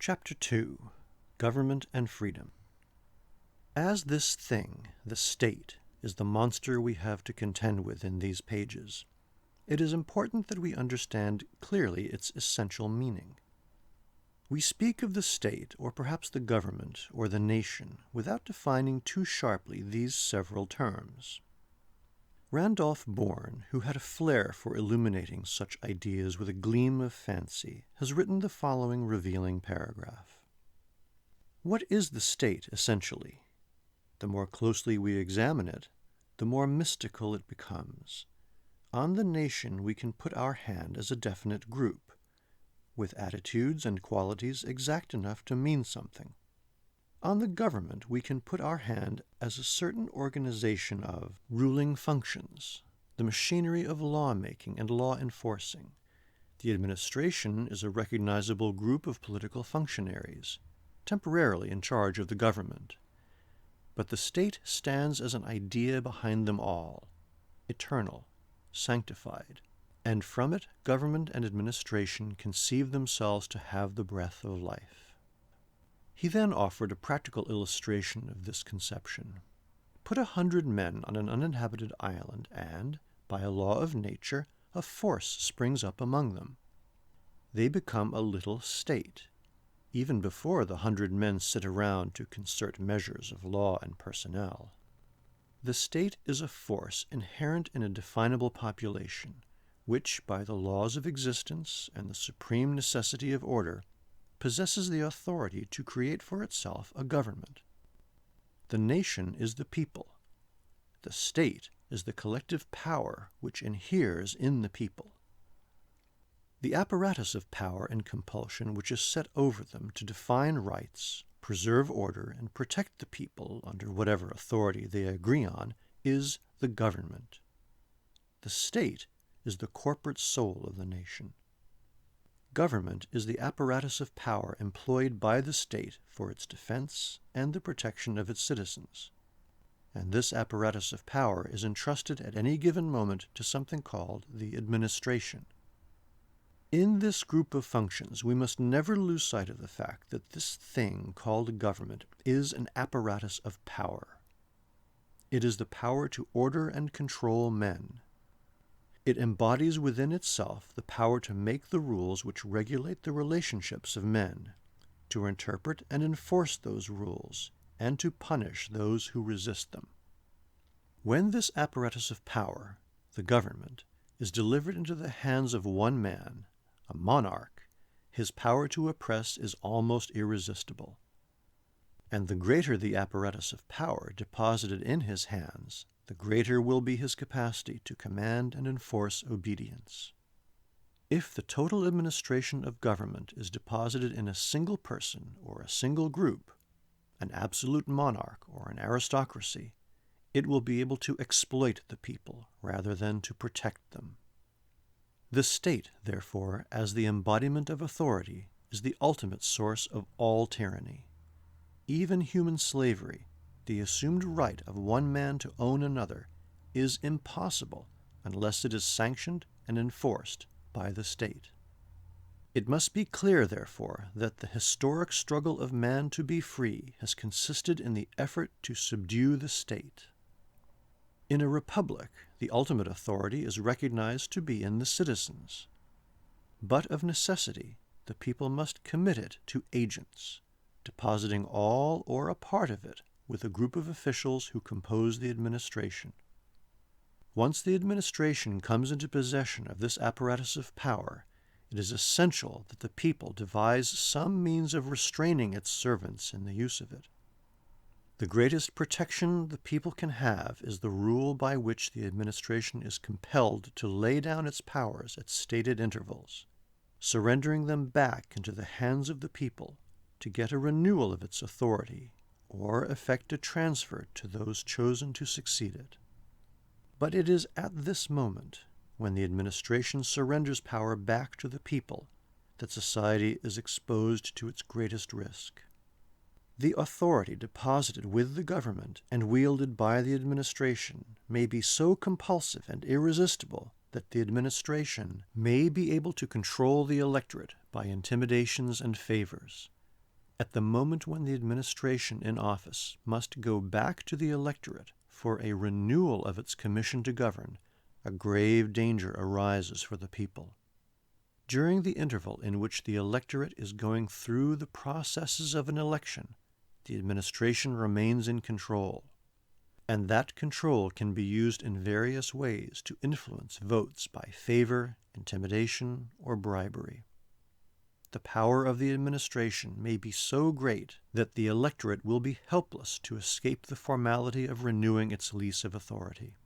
Chapter 2. Government and Freedom. As this thing, the state, is the monster we have to contend with in these pages, it is important that we understand clearly its essential meaning. We speak of the state, or perhaps the government, or the nation, without defining too sharply these several terms. Randolph Bourne, who had a flair for illuminating such ideas with a gleam of fancy, has written the following revealing paragraph. What is the state, essentially? The more closely we examine it, the more mystical it becomes. On the nation we can put our hand as a definite group, with attitudes and qualities exact enough to mean something. On the government we can put our hand as a certain organization of ruling functions, the machinery of lawmaking and law enforcing. The administration is a recognizable group of political functionaries, temporarily in charge of the government. But the state stands as an idea behind them all, eternal, sanctified, and from it government and administration conceive themselves to have the breath of life. He then offered a practical illustration of this conception. Put 100 men on an uninhabited island, and, by a law of nature, a force springs up among them. They become a little state, even before the 100 men sit around to concert measures of law and personnel. The state is a force inherent in a definable population, which, by the laws of existence and the supreme necessity of order, possesses the authority to create for itself a government. The nation is the people. The state is the collective power which inheres in the people. The apparatus of power and compulsion which is set over them to define rights, preserve order, and protect the people under whatever authority they agree on is the government. The state is the corporate soul of the nation. Government is the apparatus of power employed by the state for its defense and the protection of its citizens. And this apparatus of power is entrusted at any given moment to something called the administration. In this group of functions, we must never lose sight of the fact that this thing called government is an apparatus of power. It is the power to order and control men. It embodies within itself the power to make the rules which regulate the relationships of men, to interpret and enforce those rules, and to punish those who resist them. When this apparatus of power, the government, is delivered into the hands of one man, a monarch, his power to oppress is almost irresistible. And the greater the apparatus of power deposited in his hands, the greater will be his capacity to command and enforce obedience. If the total administration of government is deposited in a single person or a single group, an absolute monarch or an aristocracy, it will be able to exploit the people rather than to protect them. The state, therefore, as the embodiment of authority, is the ultimate source of all tyranny. Even human slavery, the assumed right of one man to own another, is impossible unless it is sanctioned and enforced by the state. It must be clear, therefore, that the historic struggle of man to be free has consisted in the effort to subdue the state. In a republic, the ultimate authority is recognized to be in the citizens. But of necessity, the people must commit it to agents, depositing all or a part of it with a group of officials who compose the administration. Once the administration comes into possession of this apparatus of power, it is essential that the people devise some means of restraining its servants in the use of it. The greatest protection the people can have is the rule by which the administration is compelled to lay down its powers at stated intervals, surrendering them back into the hands of the people to get a renewal of its authority or effect a transfer to those chosen to succeed it. But it is at this moment, when the administration surrenders power back to the people, that society is exposed to its greatest risk. The authority deposited with the government and wielded by the administration may be so compulsive and irresistible that the administration may be able to control the electorate by intimidations and favors, At the moment when the administration in office must go back to the electorate for a renewal of its commission to govern, a grave danger arises for the people. During the interval in which the electorate is going through the processes of an election, the administration remains in control, and that control can be used in various ways to influence votes by favor, intimidation, or bribery. The power of the administration may be so great that the electorate will be helpless to escape the formality of renewing its lease of authority.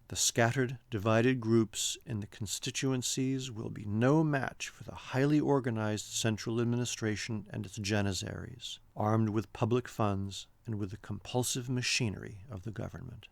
The scattered, divided groups in the constituencies will be no match for the highly organized central administration and its janissaries, armed with public funds and with the compulsive machinery of the government.